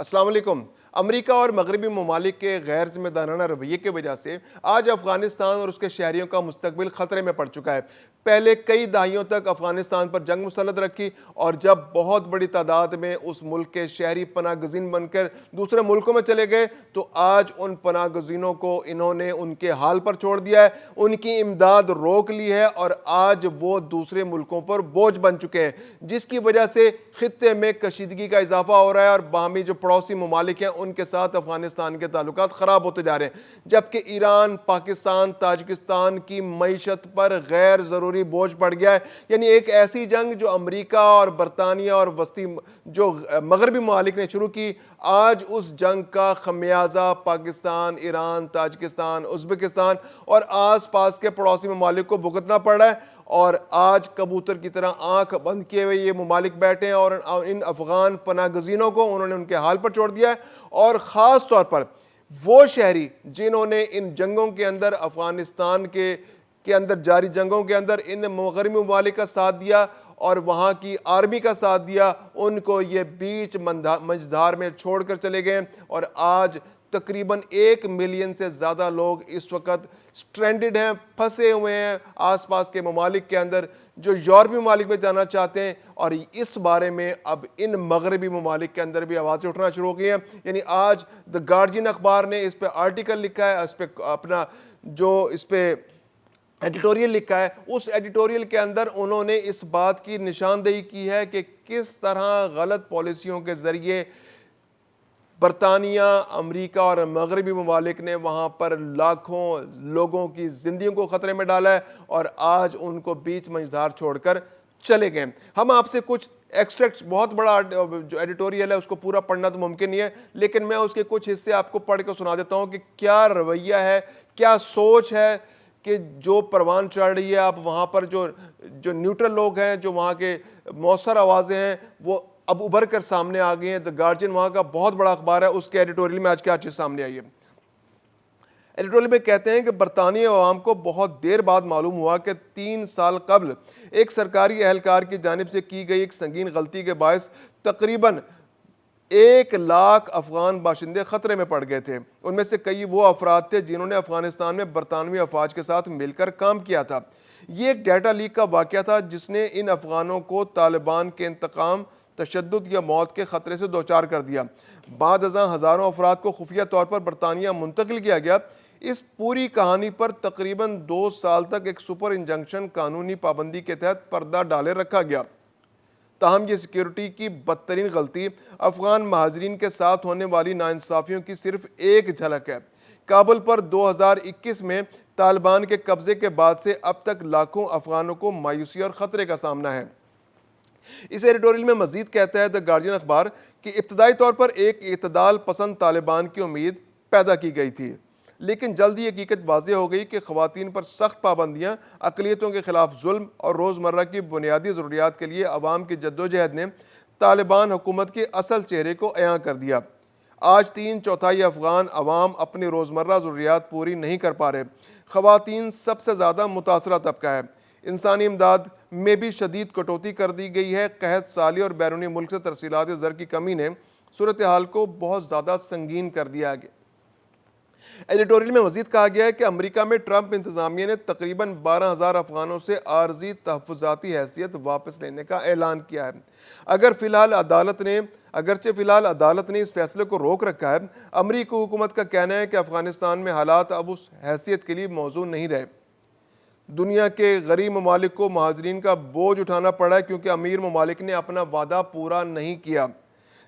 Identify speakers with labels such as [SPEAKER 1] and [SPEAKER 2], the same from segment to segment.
[SPEAKER 1] السلام علیکم۔ امریکہ اور مغربی ممالک کے غیر ذمہ دارانہ رویے کی وجہ سے آج افغانستان اور اس کے شہریوں کا مستقبل خطرے میں پڑ چکا ہے۔ پہلے کئی دہائیوں تک افغانستان پر جنگ مسلط رکھی اور جب بہت بڑی تعداد میں اس ملک کے شہری پناہ گزین بن کر دوسرے ملکوں میں چلے گئے تو آج ان پناہ گزینوں کو انہوں نے ان کے حال پر چھوڑ دیا ہے، ان کی امداد روک لی ہے اور آج وہ دوسرے ملکوں پر بوجھ بن چکے ہیں، جس کی وجہ سے خطے میں کشیدگی کا اضافہ ہو رہا ہے اور باہمی جو پڑوسی ممالک ہیں ان کے ساتھ افغانستان کے تعلقات خراب ہوتے جا رہے ہیں، جبکہ ایران، پاکستان، تاجکستان کی معیشت پر غیر ضروری بوجھ پڑ گیا ہے۔ یعنی ایک ایسی جنگ جو امریکہ اور برطانیہ اور وسطی جو مغربی ممالک نے شروع کی، آج اس جنگ کا خمیازہ پاکستان، ایران، تاجکستان، ازبکستان اور آس پاس کے پڑوسی ممالک کو بھگتنا پڑ رہا ہے، اور آج کبوتر کی طرح آنکھ بند کیے ہوئے یہ ممالک بیٹھے ہیں اور ان افغان پناہ گزینوں کو انہوں نے ان کے حال پر چھوڑ دیا ہے، اور خاص طور پر وہ شہری جنہوں نے ان جنگوں کے اندر افغانستان کے اندر جاری جنگوں کے اندر ان مغربی ممالک کا ساتھ دیا اور وہاں کی آرمی کا ساتھ دیا، ان کو یہ بیچ منجدھار میں چھوڑ کر چلے گئے، اور آج تقریباً 1 ملین سے زیادہ لوگ اس وقت سٹرینڈڈ ہیں، پھنسے ہوئے ہیں آس پاس کے ممالک کے اندر، جو یورپی ممالک میں جانا چاہتے ہیں، اور اس بارے میں اب ان مغربی ممالک کے اندر بھی آوازیں اٹھنا شروع ہو گئی ہیں۔ یعنی آج دی گارجین اخبار نے اس پہ آرٹیکل لکھا ہے، اس پہ اپنا جو اس پہ ایڈیٹوریل لکھا ہے، اس ایڈیٹوریل کے اندر انہوں نے اس بات کی نشاندہی کی ہے کہ کس طرح غلط پالیسیوں کے ذریعے برطانیہ، امریکہ اور مغربی ممالک نے وہاں پر لاکھوں لوگوں کی زندگیوں کو خطرے میں ڈالا ہے اور آج ان کو بیچ منجدھار چھوڑ کر چلے گئے۔ ہم آپ سے کچھ ایکسٹریکٹ، بہت بڑا جو ایڈیٹوریل ہے اس کو پورا پڑھنا تو ممکن نہیں ہے، لیکن میں اس کے کچھ حصے آپ کو پڑھ کے سنا دیتا ہوں کہ کیا رویہ ہے، کیا سوچ ہے کہ جو پروان چڑھ رہی ہے۔ آپ وہاں پر جو نیوٹرل لوگ ہیں، جو وہاں کے مؤثر آوازیں ہیں، وہ اب ابھر کر سامنے آ گئی ہیں۔ دی گارجین وہاں کا بہت بڑا اخبار ہے، اس کے ایڈیٹوریل میں آج کیا چیز سامنے آئی ہے۔ ایڈیٹوریل میں کہتے ہیں کہ برطانوی عوام کو بہت دیر بعد معلوم ہوا کہ 3 سال قبل ایک سرکاری اہلکار کی جانب سے کی گئی ایک سنگین غلطی کے باعث تقریباً 1 لاکھ افغان باشندے خطرے میں پڑ گئے تھے۔ ان میں سے کئی وہ افراد تھے جنہوں نے افغانستان میں برطانوی افواج کے ساتھ مل کر کام کیا تھا۔ یہ ایک ڈیٹا لیک کا واقعہ تھا جس نے ان افغانوں کو طالبان کے انتقام، تشدد یا موت کے خطرے سے دوچار کر دیا۔ بعد ازاں ہزاروں افراد کو خفیہ طور پر برطانیہ منتقل کیا گیا۔ اس پوری کہانی پر تقریباً 2 سال تک ایک سپر انجنکشن قانونی پابندی کے تحت پردہ ڈالے رکھا گیا۔ تاہم یہ سیکیورٹی کی بدترین غلطی افغان مہاجرین کے ساتھ ہونے والی ناانصافیوں کی صرف ایک جھلک ہے۔ کابل پر 2021 میں طالبان کے قبضے کے بعد سے اب تک لاکھوں افغانوں کو مایوسی اور خطرے کا سامنا ہے۔ اس ایڈیٹوریل میں مزید کہتا ہے دی گارجین اخبار کہ ابتدائی طور پر ایک اعتدال پسند طالبان کی امید پیدا کی گئی تھی، لیکن جلد ہی حقیقت واضح ہو گئی کہ خواتین پر سخت پابندیاں، اقلیتوں کے خلاف ظلم اور روزمرہ کی بنیادی ضروریات کے لیے عوام کی جدوجہد نے طالبان حکومت کے اصل چہرے کو عیاں کر دیا۔ آج 3/4 افغان عوام اپنی روزمرہ ضروریات پوری نہیں کر پا رہے۔ خواتین سب سے زیادہ متاثرہ طبقہ ہے۔ انسانی امداد میں بھی شدید کٹوتی کر دی گئی ہے۔ قحط سالی اور بیرونی ملک سے ترسیلات زر کی کمی نے صورتحال کو بہت زیادہ سنگین کر دیا ہے۔ ایڈیٹوریل میں مزید کہا گیا ہے کہ امریکہ میں ٹرمپ انتظامیہ نے تقریباً 12,000 افغانوں سے عارضی تحفظاتی حیثیت واپس لینے کا اعلان کیا ہے۔ اگرچہ فی الحال عدالت نے اس فیصلے کو روک رکھا ہے، امریکی حکومت کا کہنا ہے کہ افغانستان میں حالات اب اس حیثیت کے لیے موزوں نہیں رہے۔ دنیا کے غریب ممالک کو مہاجرین کا بوجھ اٹھانا پڑا ہے کیونکہ امیر ممالک نے اپنا وعدہ پورا نہیں کیا۔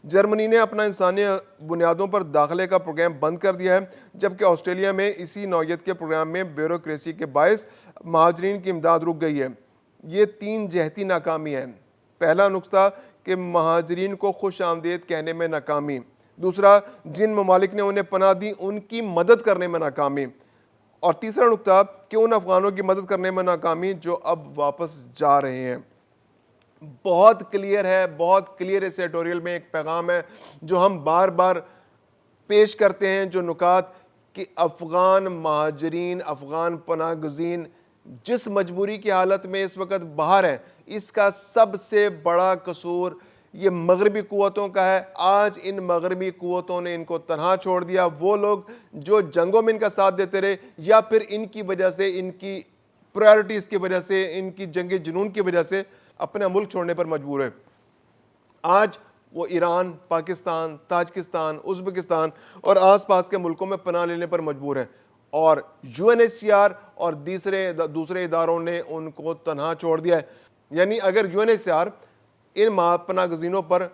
[SPEAKER 1] جرمنی نے اپنا انسانی بنیادوں پر داخلے کا پروگرام بند کر دیا ہے، جبکہ آسٹریلیا میں اسی نوعیت کے پروگرام میں بیوروکریسی کے باعث مہاجرین کی امداد رک گئی ہے۔ یہ 3 جہتی ناکامی ہے۔ پہلا نقطہ کہ مہاجرین کو خوش آمدید کہنے میں ناکامی۔ دوسرا، جن ممالک نے انہیں پناہ دی ان کی مدد کرنے میں ناکامی۔ اور تیسرا نقطہ کہ ان افغانوں کی مدد کرنے میں ناکامی جو اب واپس جا رہے ہیں۔ بہت کلیئر ہے، بہت کلیئر اس ایڈیٹوریل میں ایک پیغام ہے جو ہم بار بار پیش کرتے ہیں، جو نکات کہ افغان مہاجرین، افغان پناہ گزین جس مجبوری کی حالت میں اس وقت باہر ہیں، اس کا سب سے بڑا قصور یہ مغربی قوتوں کا ہے. آج ان مغربی قوتوں نے ان کو تنہا چھوڑ دیا. وہ لوگ جو جنگوں میں ان کا ساتھ دیتے رہے یا پھر ان کی وجہ سے, ان کی پرائرٹیز کی وجہ سے, ان کی جنگی جنون کی وجہ سے اپنا ملک چھوڑنے پر مجبور ہے. آج وہ ایران, پاکستان, تاجکستان, ازبکستان اور آس پاس کے ملکوں میں پناہ لینے پر مجبور ہیں, اور U N H C R اور دوسرے اداروں نے ان کو تنہا چھوڑ دیا ہے. یعنی اگر U N H C R ان پناہ گزینوں پر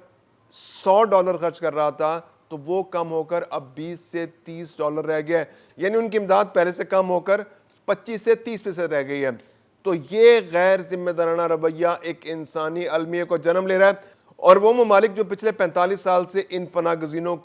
[SPEAKER 1] $100 خرچ کر رہا تھا تو وہ کم ہو کر اب $20 سے $30 رہ گیا ہے. یعنی ان کی امداد پہلے سے کم ہو کر 25 سے 30% رہ گئی ہے. تو یہ غیر ذمہ دارانہ رویہ ایک انسانی المیہ کو جنم لے رہا ہے. اور وہ ممالک جو پچھلے 45 سال سے ان پناہ گزینوں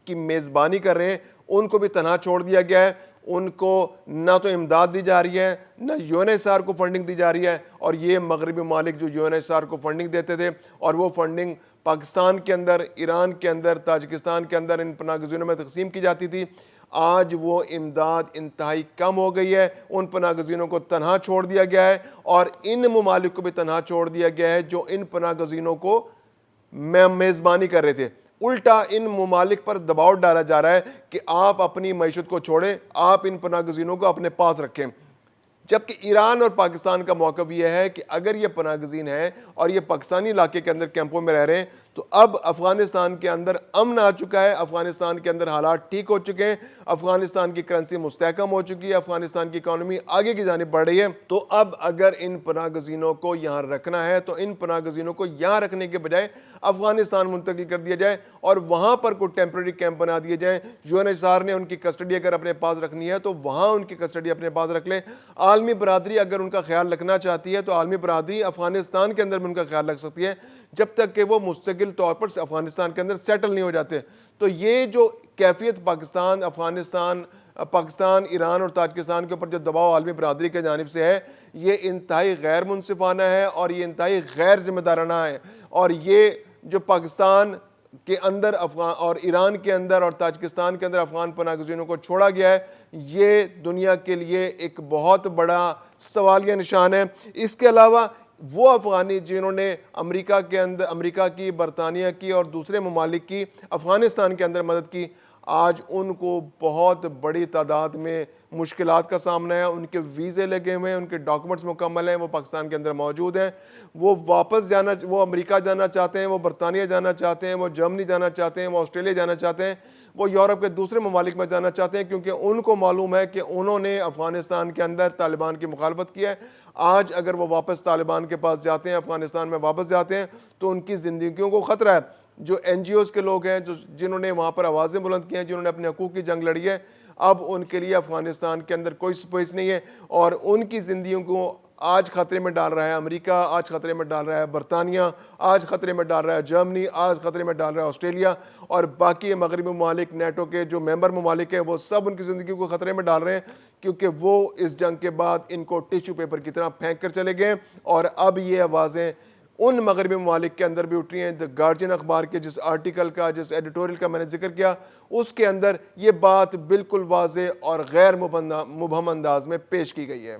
[SPEAKER 1] کی میزبانی کر رہے ہیں, ان کو بھی تنہا چھوڑ دیا گیا ہے. ان کو نہ تو امداد دی جا رہی ہے, نہ یو این ایس آر کو فنڈنگ دی جا رہی ہے. اور یہ مغربی ممالک جو یو این ایس آر کو فنڈنگ دیتے تھے, اور وہ فنڈنگ پاکستان کے اندر, ایران کے اندر, تاجکستان کے اندر ان پناہ گزینوں میں تقسیم کی جاتی تھی, آج وہ امداد انتہائی کم ہو گئی ہے. ان پناہ گزینوں کو تنہا چھوڑ دیا گیا ہے, اور ان ممالک کو بھی تنہا چھوڑ دیا گیا ہے جو ان پناہ گزینوں کو میزبانی کر رہے تھے. الٹا ان ممالک پر دباؤ ڈالا جا رہا ہے کہ آپ اپنی معیشت کو چھوڑیں, آپ ان پناہ گزینوں کو اپنے پاس رکھیں. جبکہ ایران اور پاکستان کا موقف یہ ہے کہ اگر یہ پناہ گزین ہیں اور یہ پاکستانی علاقے کے اندر کیمپوں میں رہ رہے ہیں تو اب افغانستان کے اندر امن آ چکا ہے, افغانستان کے اندر حالات ٹھیک ہو چکے ہیں, افغانستان کی کرنسی مستحکم ہو چکی ہے, افغانستان کی اکانومی آگے کی جانب بڑھ رہی ہے. تو اب اگر ان پناہ گزینوں کو یہاں رکھنا ہے تو ان پناہ گزینوں کو یہاں رکھنے کے بجائے افغانستان منتقل کر دیا جائے اور وہاں پر کوئی ٹیمپرری کیمپ بنا دیے جائیں. یو این ایچ آر نے ان کی کسٹڈی اگر اپنے پاس رکھنی ہے تو وہاں ان کی کسٹڈی اپنے پاس رکھ لیں. عالمی برادری اگر ان کا خیال رکھنا چاہتی ہے تو عالمی برادری افغانستان کے اندر بھی ان کا خیال رکھ سکتی ہے, جب تک کہ وہ مستقل طور پر افغانستان کے اندر سیٹل نہیں ہو جاتے. تو یہ جو کیفیت پاکستان, افغانستان, ایران اور تاجکستان کے اوپر جو دباؤ عالمی برادری کی جانب سے ہے, یہ انتہائی غیر منصفانہ ہے اور یہ انتہائی غیر ذمہ دارانہ ہے. اور یہ جو پاکستان کے اندر اور ایران کے اندر اور تاجکستان کے اندر افغان پناہ گزینوں کو چھوڑا گیا ہے, یہ دنیا کے لیے ایک بہت بڑا سوالیہ نشان ہے. اس کے علاوہ وہ افغانی جنہوں نے امریکہ کے اندر, امریکہ کی, برطانیہ کی اور دوسرے ممالک کی افغانستان کے اندر مدد کی, آج ان کو بہت بڑی تعداد میں مشکلات کا سامنا ہے. ان کے ویزے لگے ہوئے ہیں, ان کے ڈاکومنٹس مکمل ہیں, وہ پاکستان کے اندر موجود ہیں, وہ واپس جانا, وہ امریکہ جانا چاہتے ہیں, وہ برطانیہ جانا چاہتے ہیں, وہ جرمنی جانا چاہتے ہیں, وہ آسٹریلیا جانا چاہتے ہیں, وہ یورپ کے دوسرے ممالک میں جانا چاہتے ہیں, کیونکہ ان کو معلوم ہے کہ انہوں نے افغانستان کے اندر طالبان کی مخالفت کی ہے. آج اگر وہ واپس طالبان کے پاس جاتے ہیں, افغانستان میں واپس جاتے ہیں, تو ان کی زندگیوں کو خطرہ ہے. جو این جی اوز کے لوگ ہیں, جنہوں نے وہاں پر آوازیں بلند کی ہیں, جنہوں نے اپنے حقوق کی جنگ لڑی ہے, اب ان کے لیے افغانستان کے اندر کوئی سپیس نہیں ہے, اور ان کی زندگیوں کو آج خطرے میں ڈال رہا ہے امریکہ, آج خطرے میں ڈال رہا ہے برطانیہ, آج خطرے میں ڈال رہا ہے جرمنی, آج خطرے میں ڈال رہا ہے آسٹریلیا, اور باقی مغربی ممالک, نیٹو کے جو ممبر ممالک ہیں, وہ سب ان کی زندگی کو خطرے میں ڈال رہے ہیں, کیونکہ وہ اس جنگ کے بعد ان کو ٹیشو پیپر کی طرح پھینک کر چلے گئے. اور اب یہ آوازیں ان مغربی ممالک کے اندر بھی اٹھ رہی ہیں. دی گارجین اخبار کے جس آرٹیکل کا, جس ایڈیٹوریل کا میں نے ذکر کیا, اس کے اندر یہ بات بالکل واضح اور غیر مبہم انداز میں پیش کی گئی ہے.